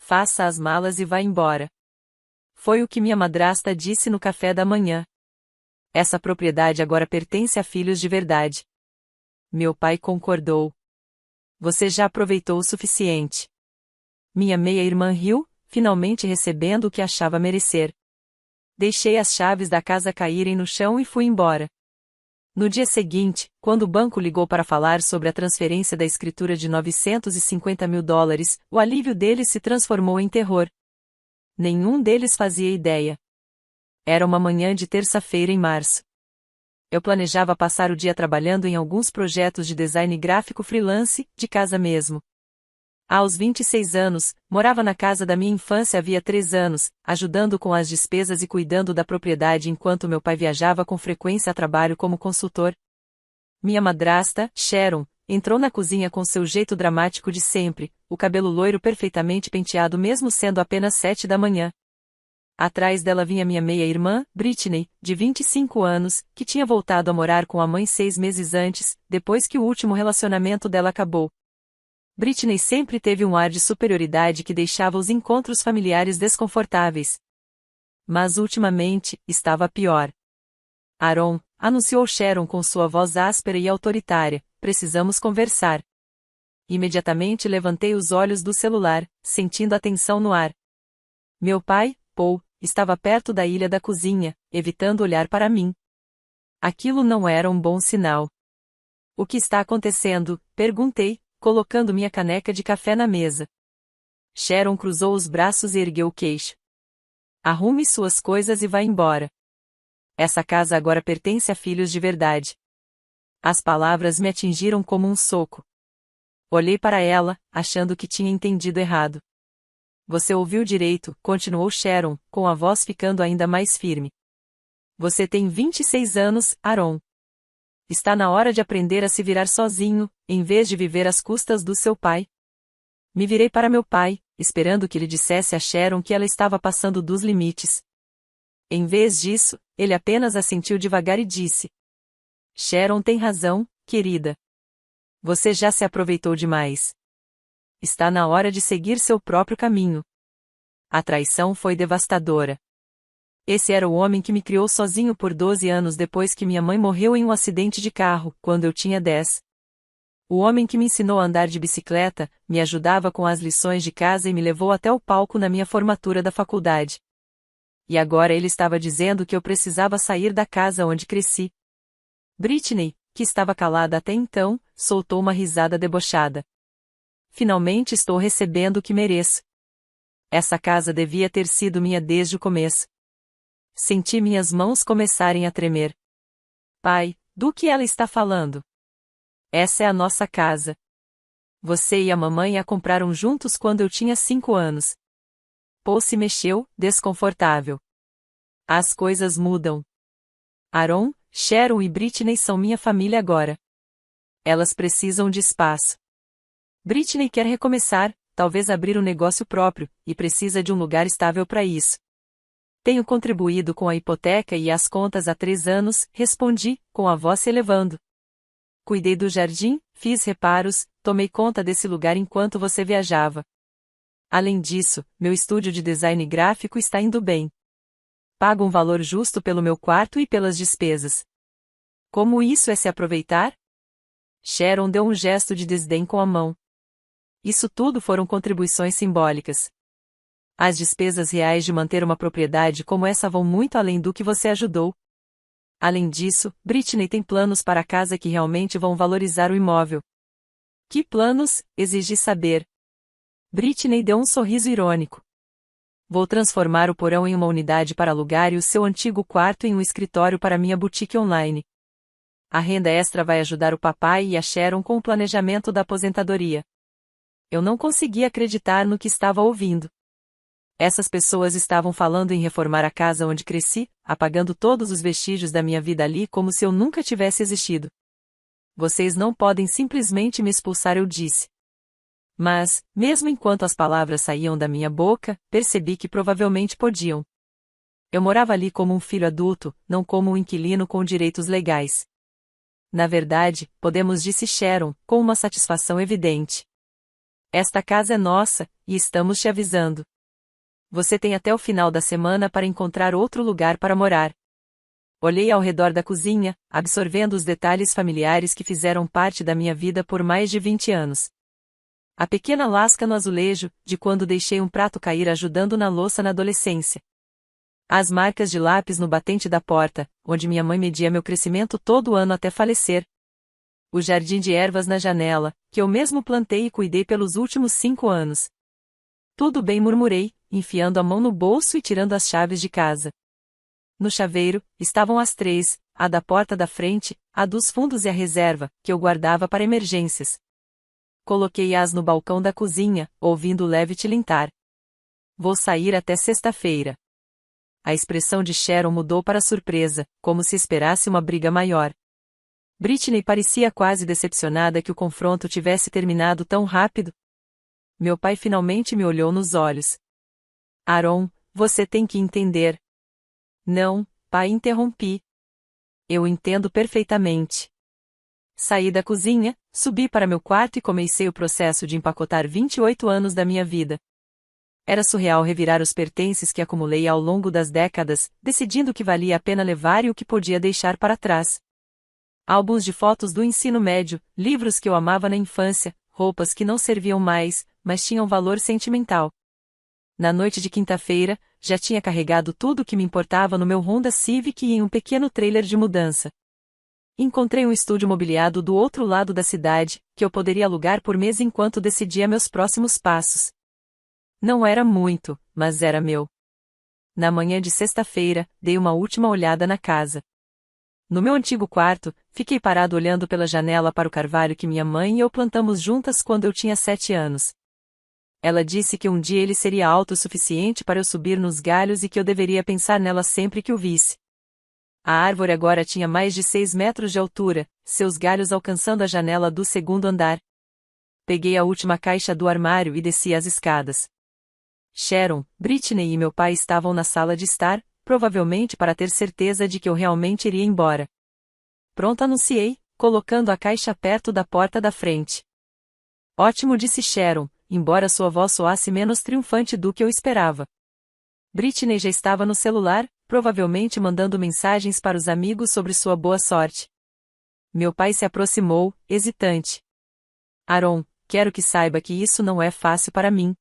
faça as malas e vá embora. Foi o que minha madrasta disse no café da manhã. Essa propriedade agora pertence a filhos de verdade. Meu pai concordou. Você já aproveitou o suficiente. Minha meia-irmã riu, finalmente recebendo o que achava merecer. Deixei as chaves da casa caírem no chão e fui embora. No dia seguinte, quando o banco ligou para falar sobre a transferência da escritura de $950 mil, o alívio deles se transformou em terror. Nenhum deles fazia ideia. Era uma manhã de terça-feira em março. Eu planejava passar o dia trabalhando em alguns projetos de design gráfico freelance, de casa mesmo. Aos 26 anos, morava na casa da minha infância havia 3 anos, ajudando com as despesas e cuidando da propriedade enquanto meu pai viajava com frequência a trabalho como consultor. Minha madrasta, Sharon, entrou na cozinha com seu jeito dramático de sempre, o cabelo loiro perfeitamente penteado mesmo sendo apenas 7 da manhã. Atrás dela vinha minha meia-irmã, Britney, de 25 anos, que tinha voltado a morar com a mãe 6 meses antes, depois que o último relacionamento dela acabou. Britney sempre teve um ar de superioridade que deixava os encontros familiares desconfortáveis. Mas ultimamente, estava pior. Aaron, anunciou Sharon com sua voz áspera e autoritária, precisamos conversar. Imediatamente levantei os olhos do celular, sentindo a tensão no ar. Meu pai, Paul, estava perto da ilha da cozinha, evitando olhar para mim. Aquilo não era um bom sinal. O que está acontecendo? Perguntei, colocando minha caneca de café na mesa. Sharon cruzou os braços e ergueu o queixo. Arrume suas coisas e vá embora. Essa casa agora pertence a filhos de verdade. As palavras me atingiram como um soco. Olhei para ela, achando que tinha entendido errado. Você ouviu direito, continuou Sharon, com a voz ficando ainda mais firme. Você tem 26 anos, Aaron. Está na hora de aprender a se virar sozinho, em vez de viver às custas do seu pai. Me virei para meu pai, esperando que ele dissesse a Sharon que ela estava passando dos limites. Em vez disso, ele apenas assentiu devagar e disse: Sharon tem razão, querida. Você já se aproveitou demais. Está na hora de seguir seu próprio caminho. A traição foi devastadora. Esse era o homem que me criou sozinho por 12 anos depois que minha mãe morreu em um acidente de carro, quando eu tinha 10. O homem que me ensinou a andar de bicicleta, me ajudava com as lições de casa e me levou até o palco na minha formatura da faculdade. E agora ele estava dizendo que eu precisava sair da casa onde cresci. Britney, que estava calada até então, soltou uma risada debochada. Finalmente estou recebendo o que mereço. Essa casa devia ter sido minha desde o começo. Senti minhas mãos começarem a tremer. Pai, do que ela está falando? Essa é a nossa casa. Você e a mamãe a compraram juntos quando eu tinha 5 anos. Paul se mexeu, desconfortável. As coisas mudam. Aaron, Sharon e Britney são minha família agora. Elas precisam de espaço. Britney quer recomeçar, talvez abrir um negócio próprio, e precisa de um lugar estável para isso. Tenho contribuído com a hipoteca e as contas há 3 anos, respondi, com a voz se elevando. Cuidei do jardim, fiz reparos, tomei conta desse lugar enquanto você viajava. Além disso, meu estúdio de design gráfico está indo bem. Pago um valor justo pelo meu quarto e pelas despesas. Como isso é se aproveitar? Sharon deu um gesto de desdém com a mão. Isso tudo foram contribuições simbólicas. As despesas reais de manter uma propriedade como essa vão muito além do que você ajudou. Além disso, Britney tem planos para a casa que realmente vão valorizar o imóvel. Que planos? Exigi saber. Britney deu um sorriso irônico. Vou transformar o porão em uma unidade para alugar e o seu antigo quarto em um escritório para minha boutique online. A renda extra vai ajudar o papai e a Sharon com o planejamento da aposentadoria. Eu não conseguia acreditar no que estava ouvindo. Essas pessoas estavam falando em reformar a casa onde cresci, apagando todos os vestígios da minha vida ali como se eu nunca tivesse existido. Vocês não podem simplesmente me expulsar, eu disse. Mas, mesmo enquanto as palavras saíam da minha boca, percebi que provavelmente podiam. Eu morava ali como um filho adulto, não como um inquilino com direitos legais. Na verdade, podemos, disse Sharon, com uma satisfação evidente. Esta casa é nossa, e estamos te avisando. Você tem até o final da semana para encontrar outro lugar para morar. Olhei ao redor da cozinha, absorvendo os detalhes familiares que fizeram parte da minha vida por mais de 20 anos. A pequena lasca no azulejo, de quando deixei um prato cair ajudando na louça na adolescência. As marcas de lápis no batente da porta, onde minha mãe media meu crescimento todo ano até falecer. O jardim de ervas na janela, que eu mesmo plantei e cuidei pelos últimos 5 anos. Tudo bem, murmurei, enfiando a mão no bolso e tirando as chaves de casa. No chaveiro, estavam as 3, a da porta da frente, a dos fundos e a reserva, que eu guardava para emergências. Coloquei-as no balcão da cozinha, ouvindo o leve tilintar. Vou sair até sexta-feira. A expressão de Sharon mudou para surpresa, como se esperasse uma briga maior. Britney parecia quase decepcionada que o confronto tivesse terminado tão rápido. Meu pai finalmente me olhou nos olhos. Aaron, você tem que entender. Não, pai, interrompi. Eu entendo perfeitamente. Saí da cozinha, subi para meu quarto e comecei o processo de empacotar 28 anos da minha vida. Era surreal revirar os pertences que acumulei ao longo das décadas, decidindo o que valia a pena levar e o que podia deixar para trás. Álbuns de fotos do ensino médio, livros que eu amava na infância, roupas que não serviam mais, mas tinham valor sentimental. Na noite de quinta-feira, já tinha carregado tudo o que me importava no meu Honda Civic e em um pequeno trailer de mudança. Encontrei um estúdio mobiliado do outro lado da cidade, que eu poderia alugar por mês enquanto decidia meus próximos passos. Não era muito, mas era meu. Na manhã de sexta-feira, dei uma última olhada na casa. No meu antigo quarto, fiquei parado olhando pela janela para o carvalho que minha mãe e eu plantamos juntas quando eu tinha 7 anos. Ela disse que um dia ele seria alto o suficiente para eu subir nos galhos e que eu deveria pensar nela sempre que o visse. A árvore agora tinha mais de 6 metros de altura, seus galhos alcançando a janela do segundo andar. Peguei a última caixa do armário e desci as escadas. Sharon, Britney e meu pai estavam na sala de estar, provavelmente para ter certeza de que eu realmente iria embora. Pronto, anunciei, colocando a caixa perto da porta da frente. Ótimo, disse Sharon, embora sua voz soasse menos triunfante do que eu esperava. Britney já estava no celular, provavelmente mandando mensagens para os amigos sobre sua boa sorte. Meu pai se aproximou, hesitante. Aaron, quero que saiba que isso não é fácil para mim.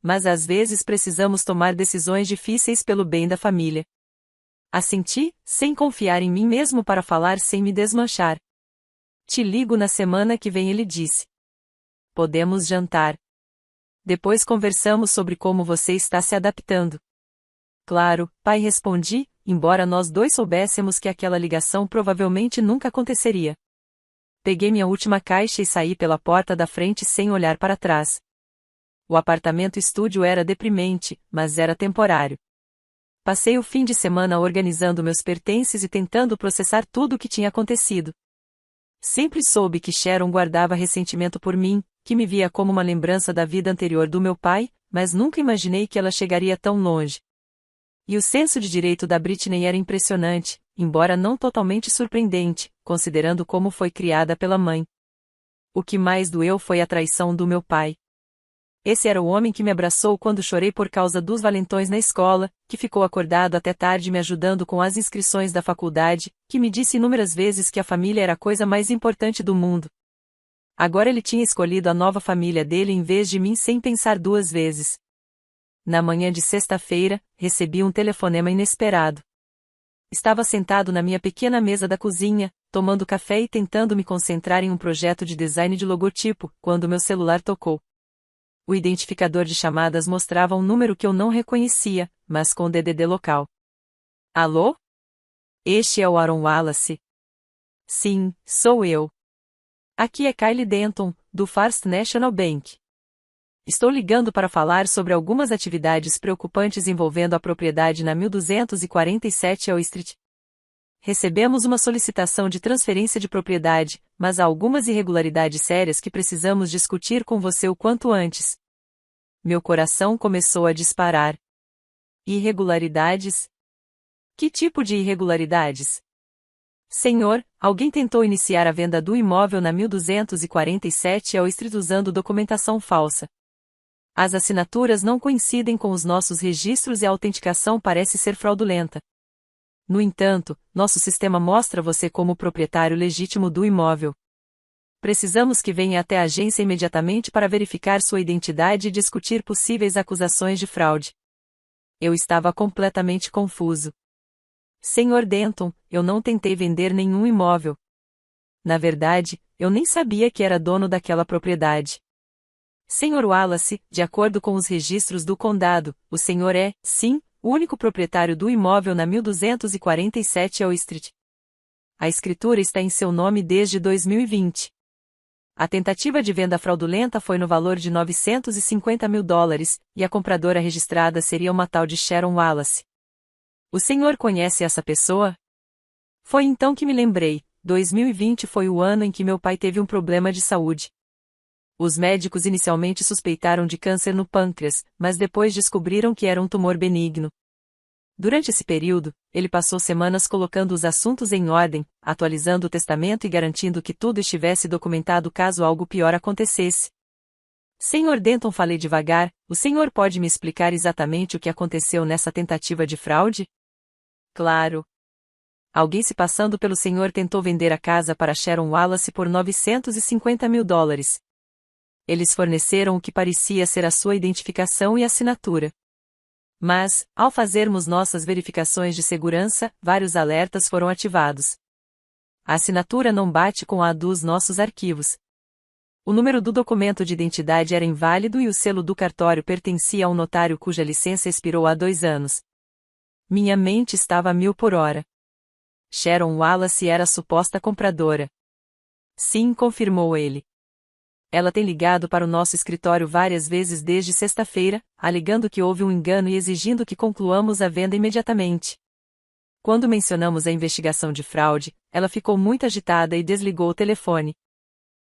Mas às vezes precisamos tomar decisões difíceis pelo bem da família. Assenti, sem confiar em mim mesmo para falar sem me desmanchar. Te ligo na semana que vem, ele disse. Podemos jantar. Depois conversamos sobre como você está se adaptando. Claro, pai, respondi, embora nós dois soubéssemos que aquela ligação provavelmente nunca aconteceria. Peguei minha última caixa e saí pela porta da frente sem olhar para trás. O apartamento-estúdio era deprimente, mas era temporário. Passei o fim de semana organizando meus pertences e tentando processar tudo o que tinha acontecido. Sempre soube que Sharon guardava ressentimento por mim, que me via como uma lembrança da vida anterior do meu pai, mas nunca imaginei que ela chegaria tão longe. E o senso de direito da Britney era impressionante, embora não totalmente surpreendente, considerando como foi criada pela mãe. O que mais doeu foi a traição do meu pai. Esse era o homem que me abraçou quando chorei por causa dos valentões na escola, que ficou acordado até tarde me ajudando com as inscrições da faculdade, que me disse inúmeras vezes que a família era a coisa mais importante do mundo. Agora ele tinha escolhido a nova família dele em vez de mim sem pensar 2 vezes. Na manhã de sexta-feira, recebi um telefonema inesperado. Estava sentado na minha pequena mesa da cozinha, tomando café e tentando me concentrar em um projeto de design de logotipo, quando meu celular tocou. O identificador de chamadas mostrava um número que eu não reconhecia, mas com DDD local. Alô? Este é o Aaron Wallace. Sim, sou eu. Aqui é Kylie Denton, do First National Bank. Estou ligando para falar sobre algumas atividades preocupantes envolvendo a propriedade na 1247 Elm Street. Recebemos uma solicitação de transferência de propriedade, mas há algumas irregularidades sérias que precisamos discutir com você o quanto antes. Meu coração começou a disparar. Irregularidades? Que tipo de irregularidades? Senhor, alguém tentou iniciar a venda do imóvel na 1247 Elm Street usando documentação falsa. As assinaturas não coincidem com os nossos registros e a autenticação parece ser fraudulenta. No entanto, nosso sistema mostra você como o proprietário legítimo do imóvel. Precisamos que venha até a agência imediatamente para verificar sua identidade e discutir possíveis acusações de fraude. Eu estava completamente confuso. Senhor Denton, eu não tentei vender nenhum imóvel. Na verdade, eu nem sabia que era dono daquela propriedade. Senhor Wallace, de acordo com os registros do condado, o senhor é, sim, o único proprietário do imóvel na 1247 Elm Street. A escritura está em seu nome desde 2020. A tentativa de venda fraudulenta foi no valor de $950 mil, e a compradora registrada seria uma tal de Sharon Wallace. O senhor conhece essa pessoa? Foi então que me lembrei, 2020 foi o ano em que meu pai teve um problema de saúde. Os médicos inicialmente suspeitaram de câncer no pâncreas, mas depois descobriram que era um tumor benigno. Durante esse período, ele passou semanas colocando os assuntos em ordem, atualizando o testamento e garantindo que tudo estivesse documentado caso algo pior acontecesse. Senhor Denton, falei devagar, o senhor pode me explicar exatamente o que aconteceu nessa tentativa de fraude? Claro. Alguém se passando pelo senhor tentou vender a casa para Sharon Wallace por $950 mil. Eles forneceram o que parecia ser a sua identificação e assinatura. Mas, ao fazermos nossas verificações de segurança, vários alertas foram ativados. A assinatura não bate com a dos nossos arquivos. O número do documento de identidade era inválido e o selo do cartório pertencia a um notário cuja licença expirou há 2 anos. Minha mente estava a 1000 por hora. Sharon Wallace era a suposta compradora. Sim, confirmou ele. Ela tem ligado para o nosso escritório várias vezes desde sexta-feira, alegando que houve um engano e exigindo que concluamos a venda imediatamente. Quando mencionamos a investigação de fraude, ela ficou muito agitada e desligou o telefone.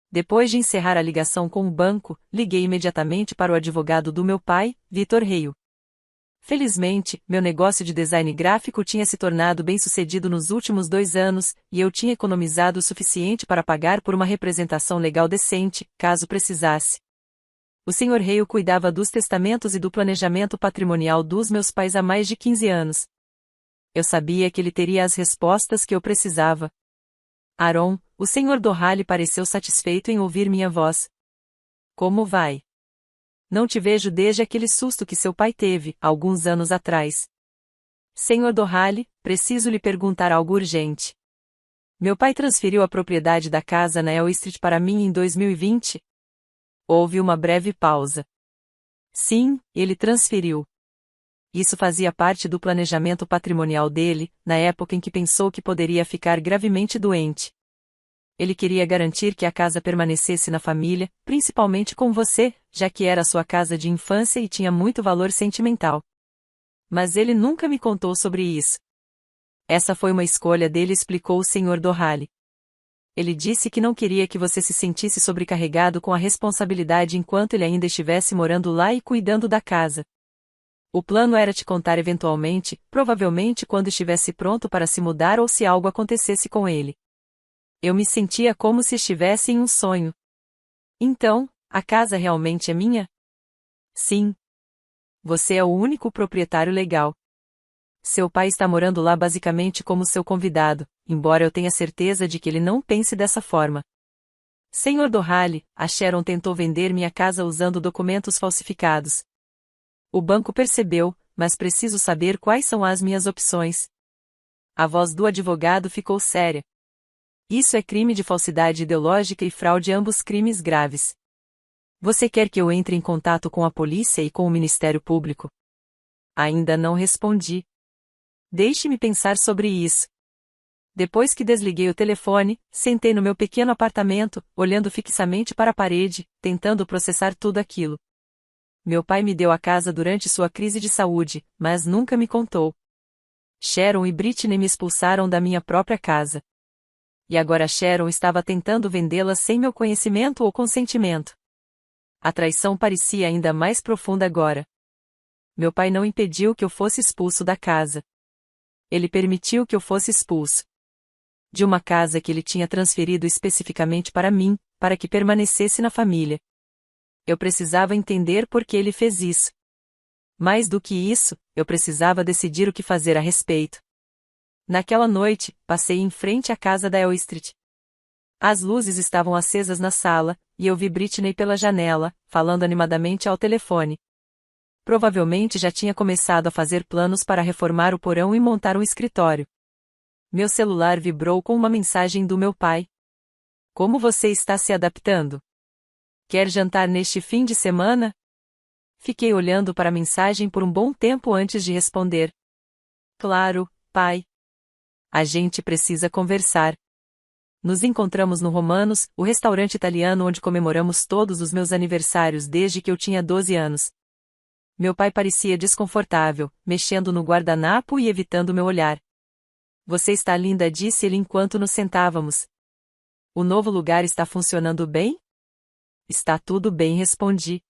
Depois de encerrar a ligação com o banco, liguei imediatamente para o advogado do meu pai, Vitor Reio. Felizmente, meu negócio de design gráfico tinha se tornado bem-sucedido nos últimos 2 anos, e eu tinha economizado o suficiente para pagar por uma representação legal decente, caso precisasse. O Sr. Reio cuidava dos testamentos e do planejamento patrimonial dos meus pais há mais de 15 anos. Eu sabia que ele teria as respostas que eu precisava. Aaron, o Sr. Dohally pareceu satisfeito em ouvir minha voz. Como vai? Não te vejo desde aquele susto que seu pai teve, alguns anos atrás. Sr. Dohally, preciso lhe perguntar algo urgente. Meu pai transferiu a propriedade da casa na Elm Street para mim em 2020? Houve uma breve pausa. Sim, ele transferiu. Isso fazia parte do planejamento patrimonial dele, na época em que pensou que poderia ficar gravemente doente. Ele queria garantir que a casa permanecesse na família, principalmente com você, já que era sua casa de infância e tinha muito valor sentimental. Mas ele nunca me contou sobre isso. Essa foi uma escolha dele, explicou o Sr. Dohally. Ele disse que não queria que você se sentisse sobrecarregado com a responsabilidade enquanto ele ainda estivesse morando lá e cuidando da casa. O plano era te contar eventualmente, provavelmente quando estivesse pronto para se mudar ou se algo acontecesse com ele. Eu me sentia como se estivesse em um sonho. Então, a casa realmente é minha? Sim. Você é o único proprietário legal. Seu pai está morando lá basicamente como seu convidado, embora eu tenha certeza de que ele não pense dessa forma. Sr. Dohally, a Sharon tentou vender minha casa usando documentos falsificados. O banco percebeu, mas preciso saber quais são as minhas opções. A voz do advogado ficou séria. Isso é crime de falsidade ideológica e fraude, ambos crimes graves. Você quer que eu entre em contato com a polícia e com o Ministério Público? Ainda não respondi. Deixe-me pensar sobre isso. Depois que desliguei o telefone, sentei no meu pequeno apartamento, olhando fixamente para a parede, tentando processar tudo aquilo. Meu pai me deu a casa durante sua crise de saúde, mas nunca me contou. Sharon e Britney me expulsaram da minha própria casa. E agora Sharon estava tentando vendê-la sem meu conhecimento ou consentimento. A traição parecia ainda mais profunda agora. Meu pai não impediu que eu fosse expulso da casa. Ele permitiu que eu fosse expulso. de uma casa que ele tinha transferido especificamente para mim, para que permanecesse na família. Eu precisava entender por que ele fez isso. Mais do que isso, eu precisava decidir o que fazer a respeito. Naquela noite, passei em frente à casa da Elstree. As luzes estavam acesas na sala, e eu vi Britney pela janela, falando animadamente ao telefone. Provavelmente já tinha começado a fazer planos para reformar o porão e montar um escritório. Meu celular vibrou com uma mensagem do meu pai. Como você está se adaptando? Quer jantar neste fim de semana? Fiquei olhando para a mensagem por um bom tempo antes de responder. Claro, pai. A gente precisa conversar. Nos encontramos no Romanos, o restaurante italiano onde comemoramos todos os meus aniversários desde que eu tinha 12 anos. Meu pai parecia desconfortável, mexendo no guardanapo e evitando meu olhar. Você está linda, disse ele enquanto nos sentávamos. O novo lugar está funcionando bem? Está tudo bem, respondi.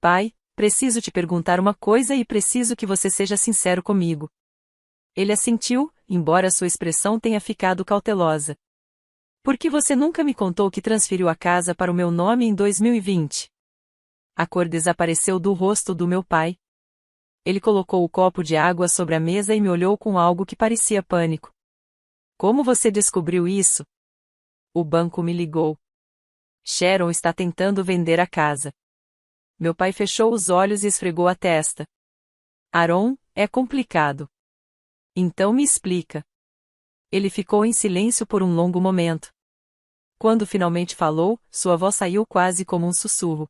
Pai, preciso te perguntar uma coisa e preciso que você seja sincero comigo. Ele assentiu, embora sua expressão tenha ficado cautelosa. Por que você nunca me contou que transferiu a casa para o meu nome em 2020? A cor desapareceu do rosto do meu pai. Ele colocou o copo de água sobre a mesa e me olhou com algo que parecia pânico. Como você descobriu isso? O banco me ligou. Sharon está tentando vender a casa. Meu pai fechou os olhos e esfregou a testa. Aaron, é complicado. Então me explica. Ele ficou em silêncio por um longo momento. Quando finalmente falou, sua voz saiu quase como um sussurro.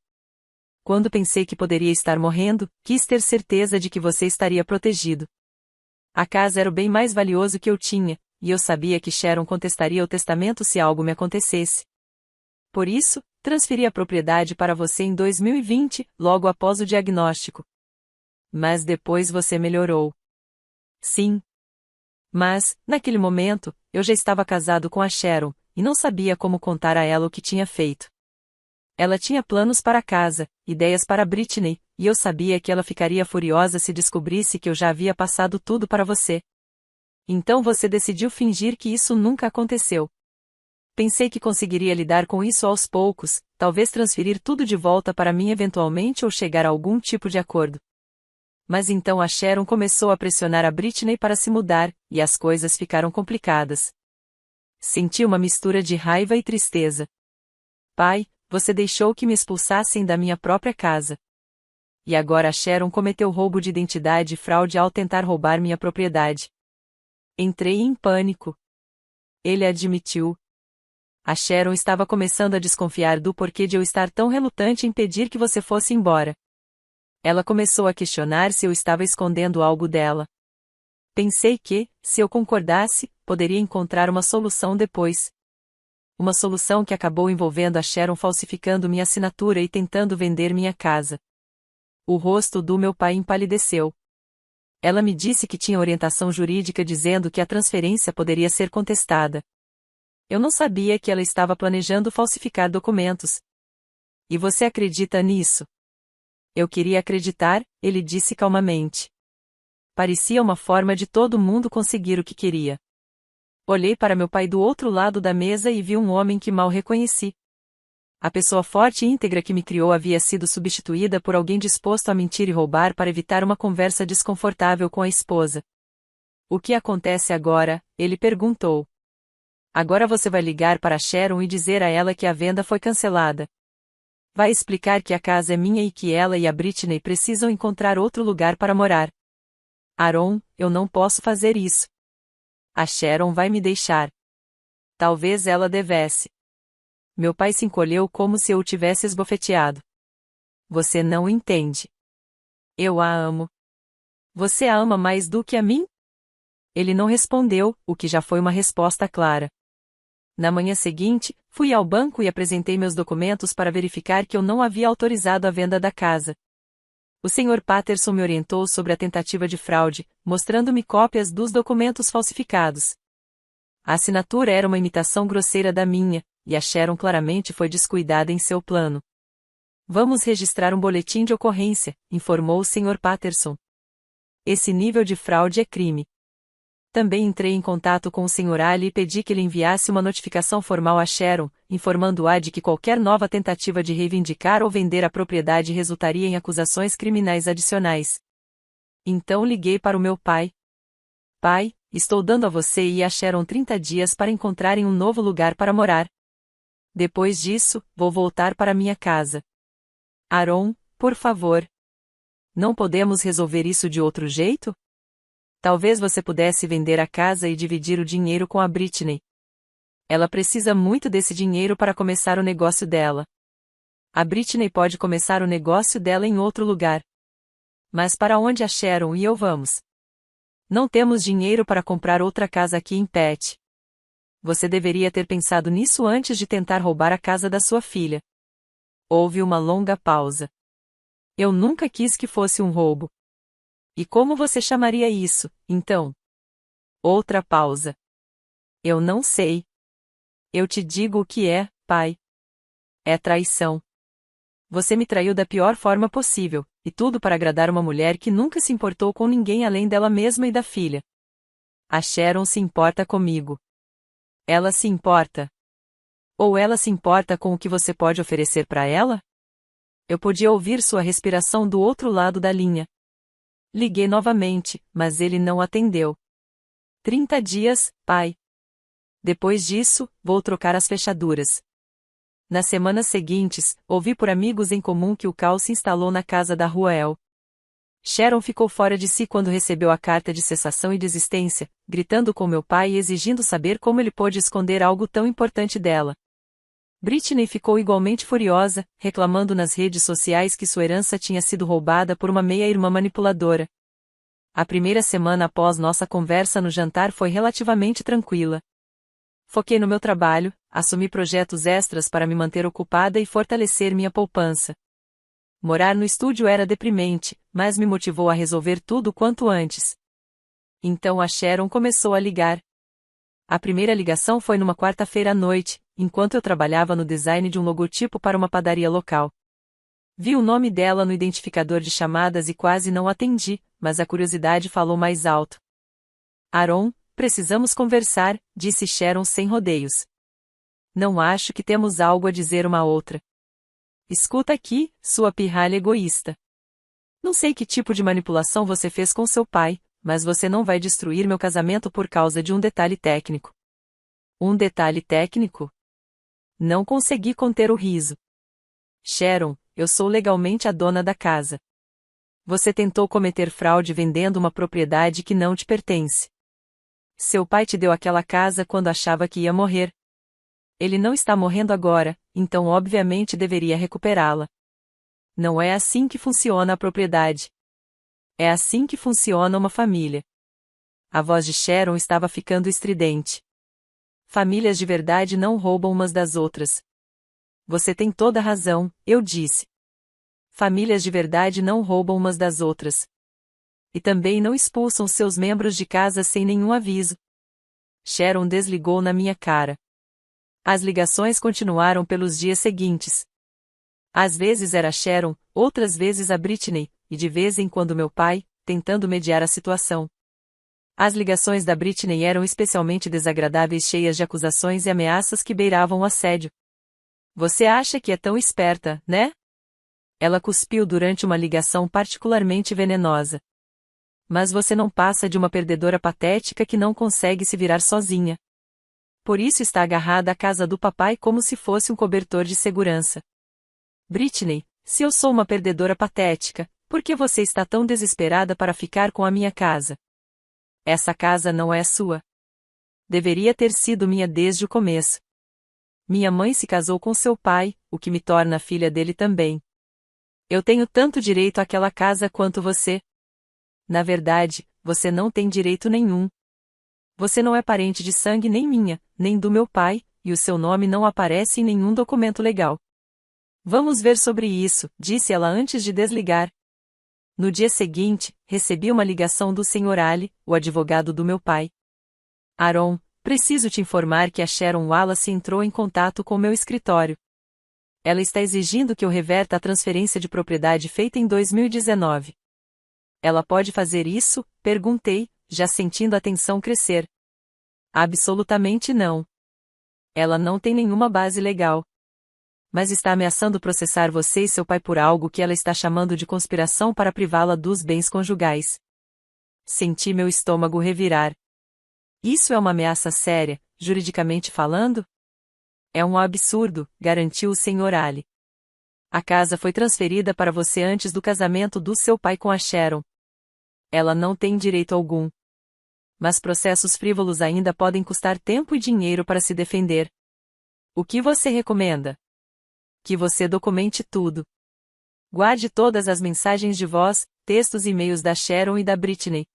Quando pensei que poderia estar morrendo, quis ter certeza de que você estaria protegido. A casa era o bem mais valioso que eu tinha, e eu sabia que Sharon contestaria o testamento se algo me acontecesse. Por isso, transferi a propriedade para você em 2020, logo após o diagnóstico. Mas depois você melhorou. Sim. Mas, naquele momento, eu já estava casado com a Sharon, e não sabia como contar a ela o que tinha feito. Ela tinha planos para a casa, ideias para Britney, e eu sabia que ela ficaria furiosa se descobrisse que eu já havia passado tudo para você. Então você decidiu fingir que isso nunca aconteceu. Pensei que conseguiria lidar com isso aos poucos, talvez transferir tudo de volta para mim eventualmente ou chegar a algum tipo de acordo. Mas então a Sharon começou a pressionar a Britney para se mudar, e as coisas ficaram complicadas. Senti uma mistura de raiva e tristeza. Pai, você deixou que me expulsassem da minha própria casa. E agora a Sharon cometeu roubo de identidade e fraude ao tentar roubar minha propriedade. Entrei em pânico. Ele admitiu. A Sharon estava começando a desconfiar do porquê de eu estar tão relutante em pedir que você fosse embora. Ela começou a questionar se eu estava escondendo algo dela. Pensei que, se eu concordasse, poderia encontrar uma solução depois. Uma solução que acabou envolvendo a Sharon falsificando minha assinatura e tentando vender minha casa. O rosto do meu pai empalideceu. Ela me disse que tinha orientação jurídica dizendo que a transferência poderia ser contestada. Eu não sabia que ela estava planejando falsificar documentos. E você acredita nisso? Eu queria acreditar, ele disse calmamente. Parecia uma forma de todo mundo conseguir o que queria. Olhei para meu pai do outro lado da mesa e vi um homem que mal reconheci. A pessoa forte e íntegra que me criou havia sido substituída por alguém disposto a mentir e roubar para evitar uma conversa desconfortável com a esposa. O que acontece agora? Ele perguntou. Agora você vai ligar para Sharon e dizer a ela que a venda foi cancelada. Vai explicar que a casa é minha e que ela e a Britney precisam encontrar outro lugar para morar. Aaron, eu não posso fazer isso. A Sharon vai me deixar. Talvez ela devesse. Meu pai se encolheu como se eu o tivesse esbofeteado. Você não entende. Eu a amo. Você a ama mais do que a mim? Ele não respondeu, o que já foi uma resposta clara. Na manhã seguinte, fui ao banco e apresentei meus documentos para verificar que eu não havia autorizado a venda da casa. O Sr. Patterson me orientou sobre a tentativa de fraude, mostrando-me cópias dos documentos falsificados. A assinatura era uma imitação grosseira da minha, e a Sharon claramente foi descuidada em seu plano. Vamos registrar um boletim de ocorrência, informou o Sr. Patterson. Esse nível de fraude é crime. Também entrei em contato com o Sr. Ali e pedi que ele enviasse uma notificação formal a Sharon, informando-a de que qualquer nova tentativa de reivindicar ou vender a propriedade resultaria em acusações criminais adicionais. Então liguei para o meu pai. Pai, estou dando a você e a Sharon 30 dias para encontrarem um novo lugar para morar. Depois disso, vou voltar para minha casa. Aaron, por favor. Não podemos resolver isso de outro jeito? Talvez você pudesse vender a casa e dividir o dinheiro com a Britney. Ela precisa muito desse dinheiro para começar o negócio dela. A Britney pode começar o negócio dela em outro lugar. Mas para onde a Sharon e eu vamos? Não temos dinheiro para comprar outra casa aqui em Pet. Você deveria ter pensado nisso antes de tentar roubar a casa da sua filha. Houve uma longa pausa. Eu nunca quis que fosse um roubo. E como você chamaria isso, então? Outra pausa. Eu não sei. Eu te digo o que é, pai. É traição. Você me traiu da pior forma possível, e tudo para agradar uma mulher que nunca se importou com ninguém além dela mesma e da filha. A Sharon se importa comigo. Ela se importa. Ou ela se importa com o que você pode oferecer para ela? Eu podia ouvir sua respiração do outro lado da linha. Liguei novamente, mas ele não atendeu. 30 dias, pai. Depois disso, vou trocar as fechaduras. Nas semanas seguintes, ouvi por amigos em comum que o caos se instalou na casa da Rua El. Sharon ficou fora de si quando recebeu a carta de cessação e desistência, gritando com meu pai e exigindo saber como ele pôde esconder algo tão importante dela. Britney ficou igualmente furiosa, reclamando nas redes sociais que sua herança tinha sido roubada por uma meia-irmã manipuladora. A primeira semana após nossa conversa no jantar foi relativamente tranquila. Foquei no meu trabalho, assumi projetos extras para me manter ocupada e fortalecer minha poupança. Morar no estúdio era deprimente, mas me motivou a resolver tudo quanto antes. Então a Sharon começou a ligar. A primeira ligação foi numa quarta-feira à noite, enquanto eu trabalhava no design de um logotipo para uma padaria local. Vi o nome dela no identificador de chamadas e quase não atendi, mas a curiosidade falou mais alto. Aaron, precisamos conversar, disse Sharon sem rodeios. Não acho que temos algo a dizer uma a outra. Escuta aqui, sua pirralha egoísta. Não sei que tipo de manipulação você fez com seu pai, mas você não vai destruir meu casamento por causa de um detalhe técnico. Um detalhe técnico? Não consegui conter o riso. Sharon, eu sou legalmente a dona da casa. Você tentou cometer fraude vendendo uma propriedade que não te pertence. Seu pai te deu aquela casa quando achava que ia morrer. Ele não está morrendo agora, então obviamente deveria recuperá-la. Não é assim que funciona a propriedade. É assim que funciona uma família. A voz de Sharon estava ficando estridente. Famílias de verdade não roubam umas das outras. Você tem toda a razão, eu disse. Famílias de verdade não roubam umas das outras. E também não expulsam seus membros de casa sem nenhum aviso. Sharon desligou na minha cara. As ligações continuaram pelos dias seguintes. Às vezes era Sharon, outras vezes a Britney, e de vez em quando meu pai, tentando mediar a situação. As ligações da Britney eram especialmente desagradáveis, cheias de acusações e ameaças que beiravam o assédio. Você acha que é tão esperta, né? Ela cuspiu durante uma ligação particularmente venenosa. Mas você não passa de uma perdedora patética que não consegue se virar sozinha. Por isso está agarrada à casa do papai como se fosse um cobertor de segurança. Britney, se eu sou uma perdedora patética, por que você está tão desesperada para ficar com a minha casa? Essa casa não é sua. Deveria ter sido minha desde o começo. Minha mãe se casou com seu pai, o que me torna filha dele também. Eu tenho tanto direito àquela casa quanto você. Na verdade, você não tem direito nenhum. Você não é parente de sangue nem minha, nem do meu pai, e o seu nome não aparece em nenhum documento legal. Vamos ver sobre isso, disse ela antes de desligar. No dia seguinte, recebi uma ligação do Sr. Ali, o advogado do meu pai. Aaron, preciso te informar que a Sharon Wallace entrou em contato com meu escritório. Ela está exigindo que eu reverta a transferência de propriedade feita em 2019. Ela pode fazer isso? Perguntei, já sentindo a tensão crescer. Absolutamente não. Ela não tem nenhuma base legal. Mas está ameaçando processar você e seu pai por algo que ela está chamando de conspiração para privá-la dos bens conjugais. Senti meu estômago revirar. Isso é uma ameaça séria, juridicamente falando? É um absurdo, garantiu o Sr. Ali. A casa foi transferida para você antes do casamento do seu pai com a Sharon. Ela não tem direito algum. Mas processos frívolos ainda podem custar tempo e dinheiro para se defender. O que você recomenda? Que você documente tudo. Guarde todas as mensagens de voz, textos e e-mails da Sharon e da Britney.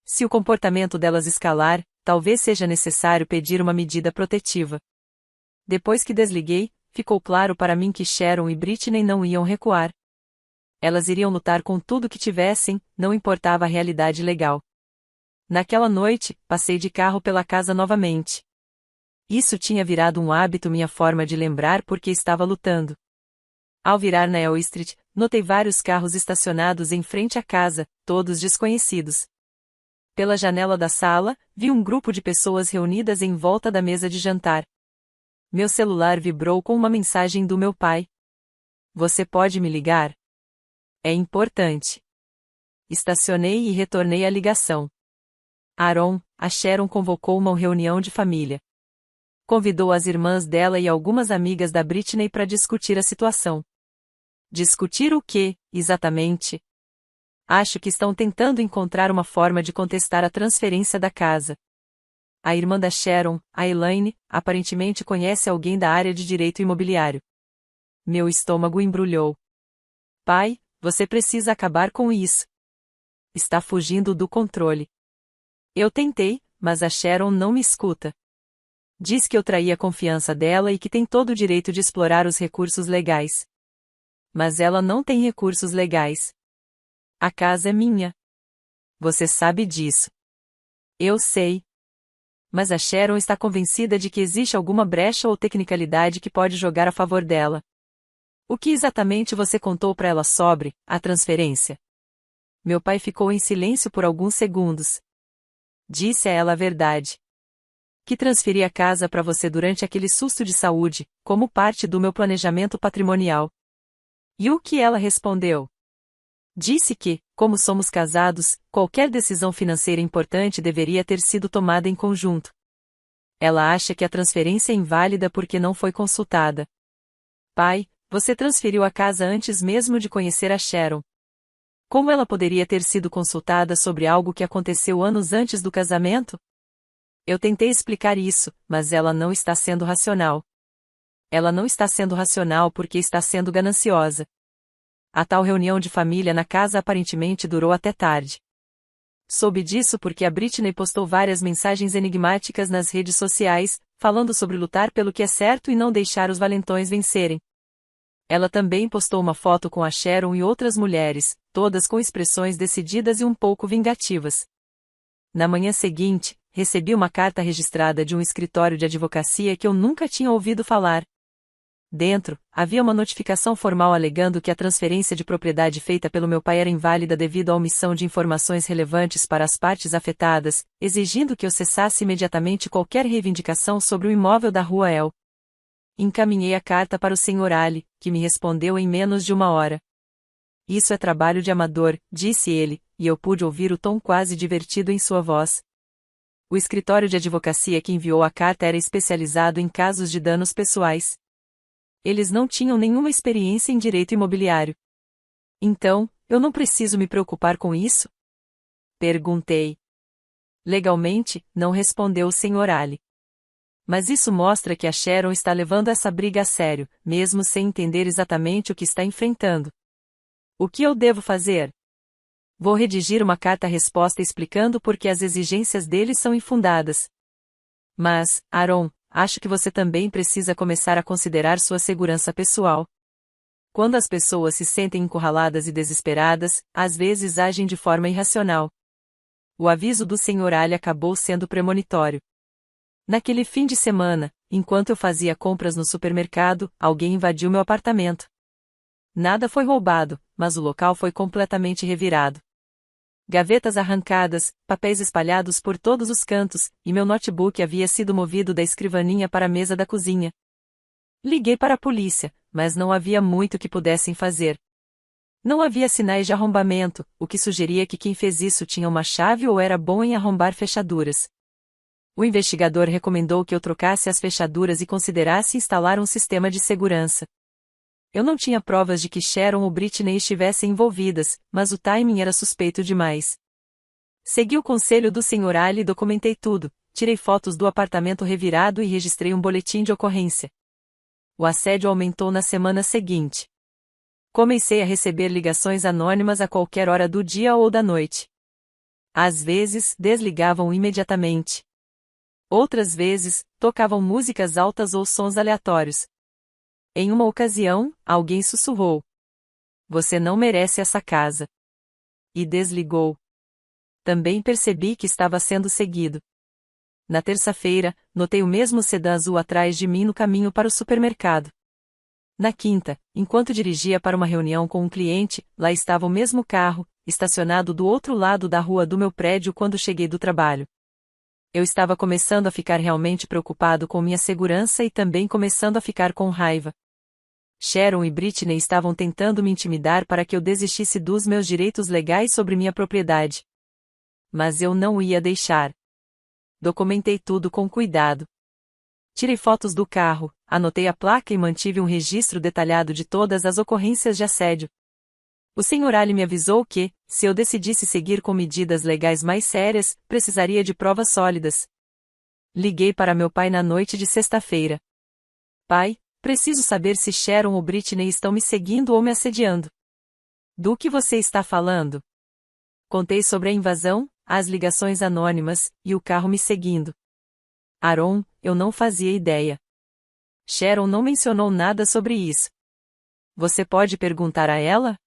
Se o comportamento delas escalar, talvez seja necessário pedir uma medida protetiva. Depois que desliguei, ficou claro para mim que Sharon e Britney não iam recuar. Elas iriam lutar com tudo que tivessem, não importava a realidade legal. Naquela noite, passei de carro pela casa novamente. Isso tinha virado um hábito, minha forma de lembrar porque estava lutando. Ao virar na L Street, notei vários carros estacionados em frente à casa, todos desconhecidos. Pela janela da sala, vi um grupo de pessoas reunidas em volta da mesa de jantar. Meu celular vibrou com uma mensagem do meu pai. Você pode me ligar? É importante. Estacionei e retornei a ligação. Aaron, a Sharon convocou uma reunião de família. Convidou as irmãs dela e algumas amigas da Britney para discutir a situação. Discutir o quê, exatamente? Acho que estão tentando encontrar uma forma de contestar a transferência da casa. A irmã da Sharon, a Elaine, aparentemente conhece alguém da área de direito imobiliário. Meu estômago embrulhou. Pai, você precisa acabar com isso. Está fugindo do controle. Eu tentei, mas a Sharon não me escuta. Diz que eu traí a confiança dela e que tem todo o direito de explorar os recursos legais. Mas ela não tem recursos legais. A casa é minha. Você sabe disso. Eu sei. Mas a Sharon está convencida de que existe alguma brecha ou tecnicalidade que pode jogar a favor dela. O que exatamente você contou para ela sobre a transferência? Meu pai ficou em silêncio por alguns segundos. Disse a ela a verdade. Que transferi a casa para você durante aquele susto de saúde, como parte do meu planejamento patrimonial. E o que ela respondeu? Disse que, como somos casados, qualquer decisão financeira importante deveria ter sido tomada em conjunto. Ela acha que a transferência é inválida porque não foi consultada. Pai, você transferiu a casa antes mesmo de conhecer a Sharon. Como ela poderia ter sido consultada sobre algo que aconteceu anos antes do casamento? Eu tentei explicar isso, mas ela não está sendo racional. Ela não está sendo racional porque está sendo gananciosa. A tal reunião de família na casa aparentemente durou até tarde. Soube disso porque a Britney postou várias mensagens enigmáticas nas redes sociais, falando sobre lutar pelo que é certo e não deixar os valentões vencerem. Ela também postou uma foto com a Sharon e outras mulheres, todas com expressões decididas e um pouco vingativas. Na manhã seguinte, recebi uma carta registrada de um escritório de advocacia que eu nunca tinha ouvido falar. Dentro, havia uma notificação formal alegando que a transferência de propriedade feita pelo meu pai era inválida devido à omissão de informações relevantes para as partes afetadas, exigindo que eu cessasse imediatamente qualquer reivindicação sobre o imóvel da Rua El. Encaminhei a carta para o Sr. Ali, que me respondeu em menos de uma hora. Isso é trabalho de amador, disse ele, e eu pude ouvir o tom quase divertido em sua voz. O escritório de advocacia que enviou a carta era especializado em casos de danos pessoais. Eles não tinham nenhuma experiência em direito imobiliário. Então, eu não preciso me preocupar com isso? Perguntei. Legalmente, não respondeu o Sr. Ali. Mas isso mostra que a Sharon está levando essa briga a sério, mesmo sem entender exatamente o que está enfrentando. O que eu devo fazer? Vou redigir uma carta-resposta explicando por que as exigências deles são infundadas. Mas, Aaron, acho que você também precisa começar a considerar sua segurança pessoal. Quando as pessoas se sentem encurraladas e desesperadas, às vezes agem de forma irracional. O aviso do Sr. Ali acabou sendo premonitório. Naquele fim de semana, enquanto eu fazia compras no supermercado, alguém invadiu meu apartamento. Nada foi roubado, mas o local foi completamente revirado. Gavetas arrancadas, papéis espalhados por todos os cantos, e meu notebook havia sido movido da escrivaninha para a mesa da cozinha. Liguei para a polícia, mas não havia muito que pudessem fazer. Não havia sinais de arrombamento, o que sugeria que quem fez isso tinha uma chave ou era bom em arrombar fechaduras. O investigador recomendou que eu trocasse as fechaduras e considerasse instalar um sistema de segurança. Eu não tinha provas de que Sharon ou Britney estivessem envolvidas, mas o timing era suspeito demais. Segui o conselho do Sr. Ali e documentei tudo, tirei fotos do apartamento revirado e registrei um boletim de ocorrência. O assédio aumentou na semana seguinte. Comecei a receber ligações anônimas a qualquer hora do dia ou da noite. Às vezes, desligavam imediatamente. Outras vezes, tocavam músicas altas ou sons aleatórios. Em uma ocasião, alguém sussurrou: "Você não merece essa casa." E desligou. Também percebi que estava sendo seguido. Na terça-feira, notei o mesmo sedã azul atrás de mim no caminho para o supermercado. Na quinta, enquanto dirigia para uma reunião com um cliente, lá estava o mesmo carro, estacionado do outro lado da rua do meu prédio quando cheguei do trabalho. Eu estava começando a ficar realmente preocupado com minha segurança e também começando a ficar com raiva. Sharon e Britney estavam tentando me intimidar para que eu desistisse dos meus direitos legais sobre minha propriedade. Mas eu não ia deixar. Documentei tudo com cuidado. Tirei fotos do carro, anotei a placa e mantive um registro detalhado de todas as ocorrências de assédio. O Sr. Ali me avisou que, se eu decidisse seguir com medidas legais mais sérias, precisaria de provas sólidas. Liguei para meu pai na noite de sexta-feira. "Pai, preciso saber se Sharon ou Britney estão me seguindo ou me assediando." "Do que você está falando?" Contei sobre a invasão, as ligações anônimas, e o carro me seguindo. "Aaron, eu não fazia ideia. Sharon não mencionou nada sobre isso." "Você pode perguntar a ela?"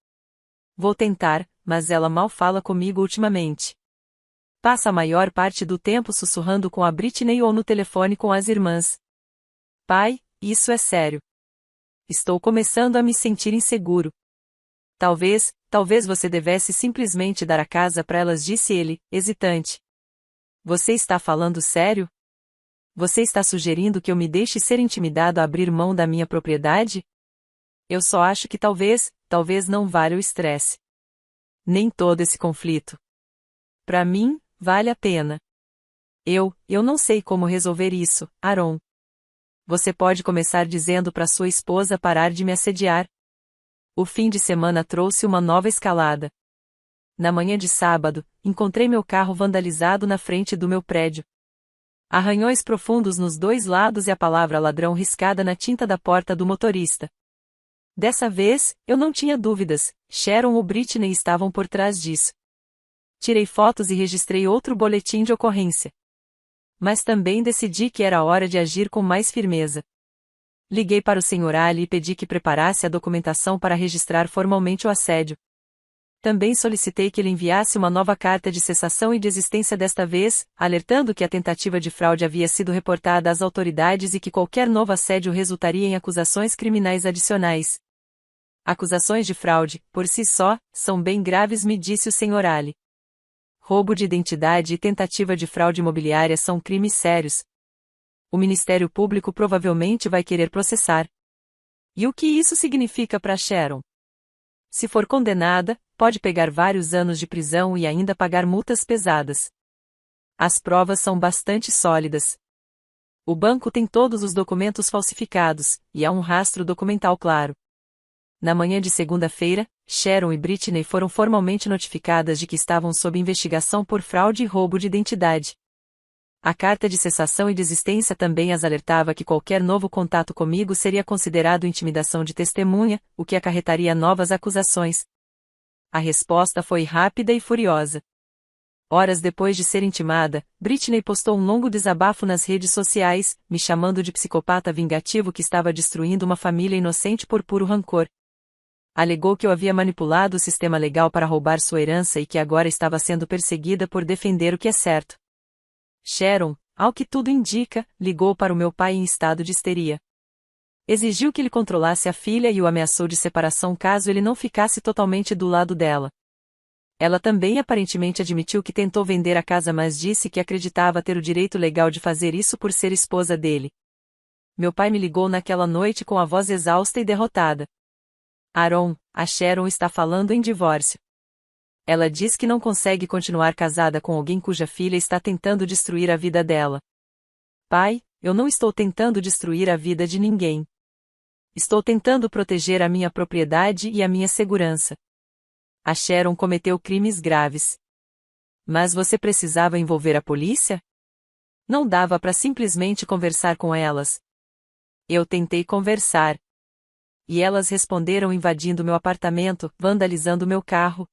"Vou tentar, mas ela mal fala comigo ultimamente. Passa a maior parte do tempo sussurrando com a Britney ou no telefone com as irmãs." "Pai, isso é sério. Estou começando a me sentir inseguro." Talvez você devesse simplesmente dar a casa para elas", disse ele, hesitante. "Você está falando sério? Você está sugerindo que eu me deixe ser intimidado a abrir mão da minha propriedade? Eu só acho que talvez não valha o estresse. Nem todo esse conflito. Para mim, vale a pena. Eu não sei como resolver isso, Aaron." "Você pode começar dizendo para sua esposa parar de me assediar." O fim de semana trouxe uma nova escalada. Na manhã de sábado, encontrei meu carro vandalizado na frente do meu prédio. Arranhões profundos nos dois lados e a palavra ladrão riscada na tinta da porta do motorista. Dessa vez, eu não tinha dúvidas, Sharon ou Britney estavam por trás disso. Tirei fotos e registrei outro boletim de ocorrência. Mas também decidi que era hora de agir com mais firmeza. Liguei para o Sr. Ali e pedi que preparasse a documentação para registrar formalmente o assédio. Também solicitei que ele enviasse uma nova carta de cessação e desistência desta vez, alertando que a tentativa de fraude havia sido reportada às autoridades e que qualquer novo assédio resultaria em acusações criminais adicionais. "Acusações de fraude, por si só, são bem graves", me disse o Sr. Ali. "Roubo de identidade e tentativa de fraude imobiliária são crimes sérios. O Ministério Público provavelmente vai querer processar." E o que isso significa para Sharon? Se for condenada, pode pegar vários anos de prisão e ainda pagar multas pesadas. As provas são bastante sólidas. O banco tem todos os documentos falsificados, e há um rastro documental claro. Na manhã de segunda-feira, Sharon e Britney foram formalmente notificadas de que estavam sob investigação por fraude e roubo de identidade. A carta de cessação e desistência também as alertava que qualquer novo contato comigo seria considerado intimidação de testemunha, o que acarretaria novas acusações. A resposta foi rápida e furiosa. Horas depois de ser intimada, Britney postou um longo desabafo nas redes sociais, me chamando de psicopata vingativo que estava destruindo uma família inocente por puro rancor. Alegou que eu havia manipulado o sistema legal para roubar sua herança e que agora estava sendo perseguida por defender o que é certo. Sharon, ao que tudo indica, ligou para o meu pai em estado de histeria. Exigiu que ele controlasse a filha e o ameaçou de separação caso ele não ficasse totalmente do lado dela. Ela também aparentemente admitiu que tentou vender a casa, mas disse que acreditava ter o direito legal de fazer isso por ser esposa dele. Meu pai me ligou naquela noite com a voz exausta e derrotada. Aaron, a Sharon está falando em divórcio. Ela diz que não consegue continuar casada com alguém cuja filha está tentando destruir a vida dela. Pai, eu não estou tentando destruir a vida de ninguém. Estou tentando proteger a minha propriedade e a minha segurança. A Sharon cometeu crimes graves. Mas você precisava envolver a polícia? Não dava para simplesmente conversar com elas. Eu tentei conversar. E elas responderam invadindo meu apartamento, vandalizando meu carro.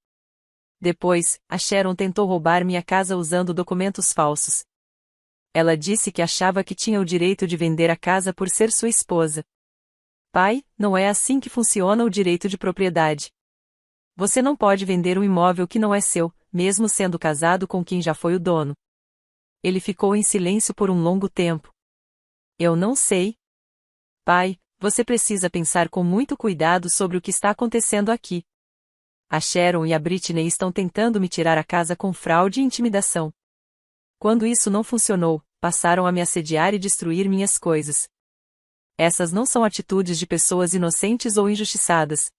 Depois, a Sharon tentou roubar minha casa usando documentos falsos. Ela disse que achava que tinha o direito de vender a casa por ser sua esposa. Pai, não é assim que funciona o direito de propriedade. Você não pode vender um imóvel que não é seu, mesmo sendo casado com quem já foi o dono. Ele ficou em silêncio por um longo tempo. Eu não sei. Pai, você precisa pensar com muito cuidado sobre o que está acontecendo aqui. A Sharon e a Britney estão tentando me tirar a casa com fraude e intimidação. Quando isso não funcionou, passaram a me assediar e destruir minhas coisas. Essas não são atitudes de pessoas inocentes ou injustiçadas.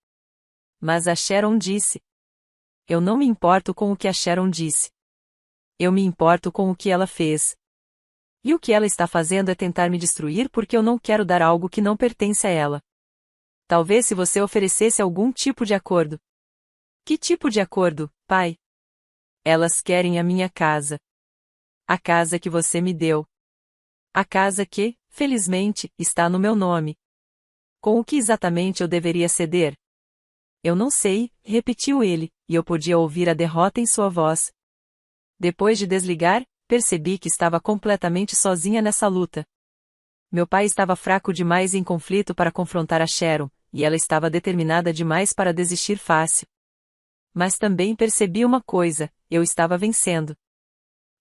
Mas a Sharon disse. Eu não me importo com o que a Sharon disse. Eu me importo com o que ela fez. E o que ela está fazendo é tentar me destruir porque eu não quero dar algo que não pertence a ela. Talvez se você oferecesse algum tipo de acordo. Que tipo de acordo, pai? Elas querem a minha casa. A casa que você me deu. A casa que, felizmente, está no meu nome. Com o que exatamente eu deveria ceder? Eu não sei, repetiu ele, e eu podia ouvir a derrota em sua voz. Depois de desligar, percebi que estava completamente sozinha nessa luta. Meu pai estava fraco demais em conflito para confrontar a Sharon, e ela estava determinada demais para desistir fácil. Mas também percebi uma coisa: eu estava vencendo.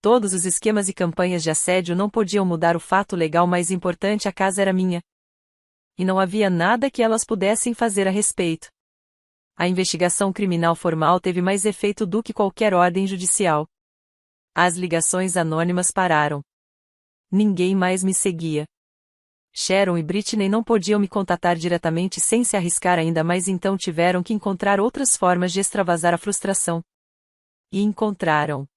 Todos os esquemas e campanhas de assédio não podiam mudar o fato legal mais importante: a casa era minha. E não havia nada que elas pudessem fazer a respeito. A investigação criminal formal teve mais efeito do que qualquer ordem judicial. As ligações anônimas pararam. Ninguém mais me seguia. Sharon e Britney não podiam me contatar diretamente sem se arriscar ainda mais, então tiveram que encontrar outras formas de extravasar a frustração. E encontraram.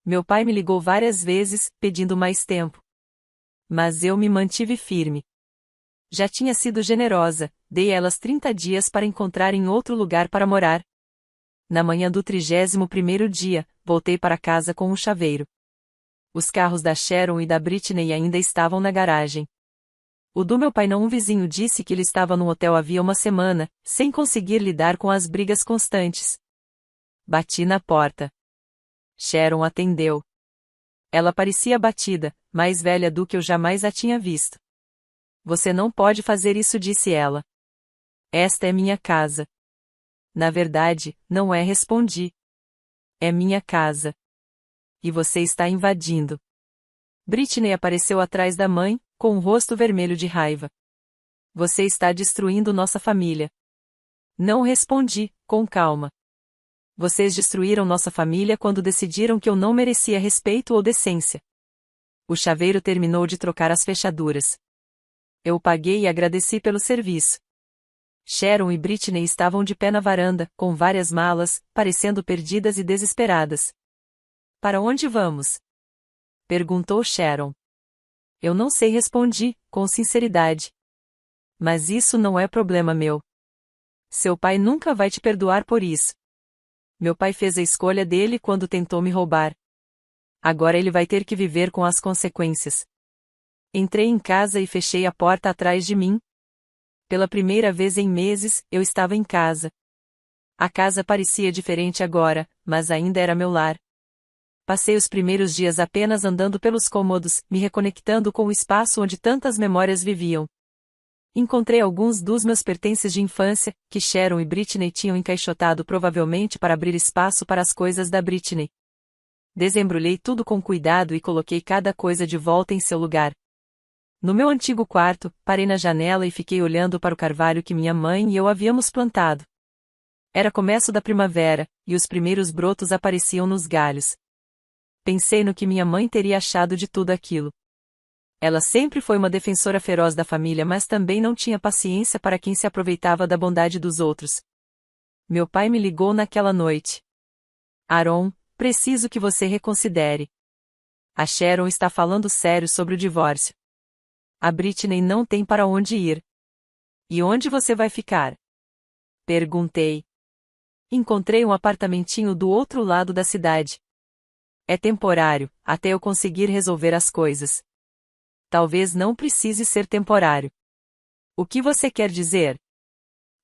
Meu pai me ligou várias vezes, pedindo mais tempo. Mas eu me mantive firme. Já tinha sido generosa, dei a elas 30 dias para encontrarem outro lugar para morar. Na manhã do 31º dia, voltei para casa com um chaveiro. Os carros da Sharon e da Britney ainda estavam na garagem. O do meu pai não. Um vizinho disse que ele estava no hotel havia uma semana, sem conseguir lidar com as brigas constantes. Bati na porta. Sharon atendeu. Ela parecia abatida, mais velha do que eu jamais a tinha visto. Você não pode fazer isso, disse ela. Esta é minha casa. Na verdade, não é, respondi. É minha casa. E você está invadindo. Britney apareceu atrás da mãe, com o rosto vermelho de raiva. Você está destruindo nossa família. Não, respondi, com calma. Vocês destruíram nossa família quando decidiram que eu não merecia respeito ou decência. O chaveiro terminou de trocar as fechaduras. Eu paguei e agradeci pelo serviço. Sharon e Britney estavam de pé na varanda, com várias malas, parecendo perdidas e desesperadas. Para onde vamos? Perguntou Sharon. Eu não sei, respondi, com sinceridade. Mas isso não é problema meu. Seu pai nunca vai te perdoar por isso. Meu pai fez a escolha dele quando tentou me roubar. Agora ele vai ter que viver com as consequências. Entrei em casa e fechei a porta atrás de mim. Pela primeira vez em meses, eu estava em casa. A casa parecia diferente agora, mas ainda era meu lar. Passei os primeiros dias apenas andando pelos cômodos, me reconectando com o espaço onde tantas memórias viviam. Encontrei alguns dos meus pertences de infância, que Sharon e Britney tinham encaixotado provavelmente para abrir espaço para as coisas da Britney. Desembrulhei tudo com cuidado e coloquei cada coisa de volta em seu lugar. No meu antigo quarto, parei na janela e fiquei olhando para o carvalho que minha mãe e eu havíamos plantado. Era começo da primavera, e os primeiros brotos apareciam nos galhos. Pensei no que minha mãe teria achado de tudo aquilo. Ela sempre foi uma defensora feroz da família, mas também não tinha paciência para quem se aproveitava da bondade dos outros. Meu pai me ligou naquela noite. Aaron, preciso que você reconsidere. A Sharon está falando sério sobre o divórcio. A Britney não tem para onde ir. E onde você vai ficar? Perguntei. Encontrei um apartamentinho do outro lado da cidade. É temporário, até eu conseguir resolver as coisas. Talvez não precise ser temporário. O que você quer dizer?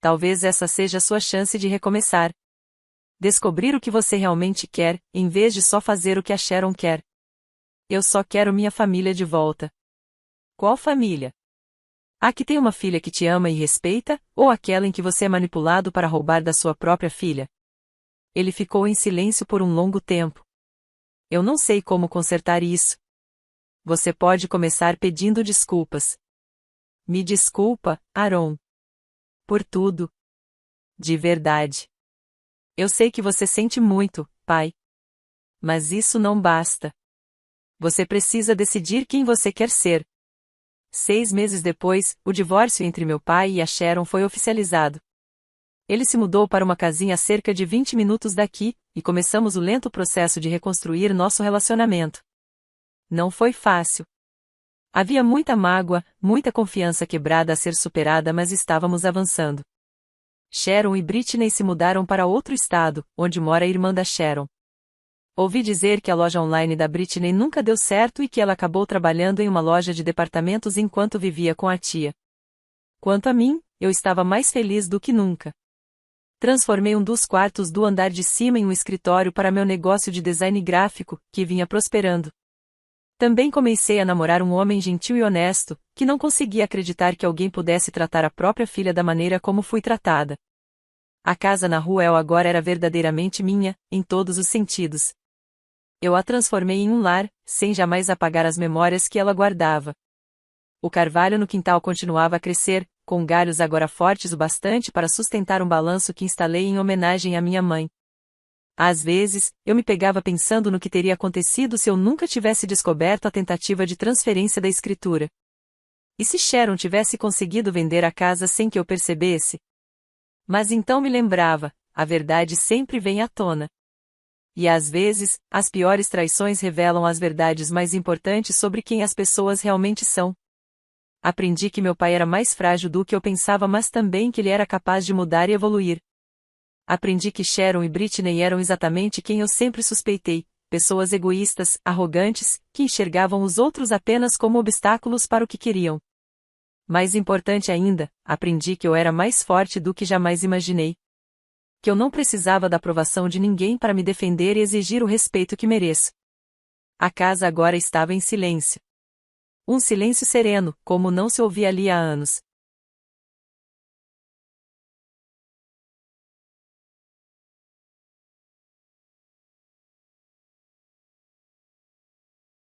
Talvez essa seja a sua chance de recomeçar. Descobrir o que você realmente quer, em vez de só fazer o que a Sharon quer. Eu só quero minha família de volta. Qual família? A que tem uma filha que te ama e respeita, ou aquela em que você é manipulado para roubar da sua própria filha? Ele ficou em silêncio por um longo tempo. Eu não sei como consertar isso. Você pode começar pedindo desculpas. Me desculpa, Aaron. Por tudo. De verdade. Eu sei que você sente muito, pai. Mas isso não basta. Você precisa decidir quem você quer ser. 6 meses depois, o divórcio entre meu pai e a Sharon foi oficializado. Ele se mudou para uma casinha a cerca de 20 minutos daqui, e começamos o lento processo de reconstruir nosso relacionamento. Não foi fácil. Havia muita mágoa, muita confiança quebrada a ser superada, mas estávamos avançando. Sharon e Britney se mudaram para outro estado, onde mora a irmã da Sharon. Ouvi dizer que a loja online da Britney nunca deu certo e que ela acabou trabalhando em uma loja de departamentos enquanto vivia com a tia. Quanto a mim, eu estava mais feliz do que nunca. Transformei um dos quartos do andar de cima em um escritório para meu negócio de design gráfico, que vinha prosperando. Também comecei a namorar um homem gentil e honesto, que não conseguia acreditar que alguém pudesse tratar a própria filha da maneira como fui tratada. A casa na rua El agora era verdadeiramente minha, em todos os sentidos. Eu a transformei em um lar, sem jamais apagar as memórias que ela guardava. O carvalho no quintal continuava a crescer, com galhos agora fortes o bastante para sustentar um balanço que instalei em homenagem à minha mãe. Às vezes, eu me pegava pensando no que teria acontecido se eu nunca tivesse descoberto a tentativa de transferência da escritura. E se Sharon tivesse conseguido vender a casa sem que eu percebesse? Mas então me lembrava, a verdade sempre vem à tona. E às vezes, as piores traições revelam as verdades mais importantes sobre quem as pessoas realmente são. Aprendi que meu pai era mais frágil do que eu pensava, mas também que ele era capaz de mudar e evoluir. Aprendi que Sharon e Britney eram exatamente quem eu sempre suspeitei, pessoas egoístas, arrogantes, que enxergavam os outros apenas como obstáculos para o que queriam. Mais importante ainda, aprendi que eu era mais forte do que jamais imaginei. Que eu não precisava da aprovação de ninguém para me defender e exigir o respeito que mereço. A casa agora estava em silêncio. Um silêncio sereno, como não se ouvia ali há anos.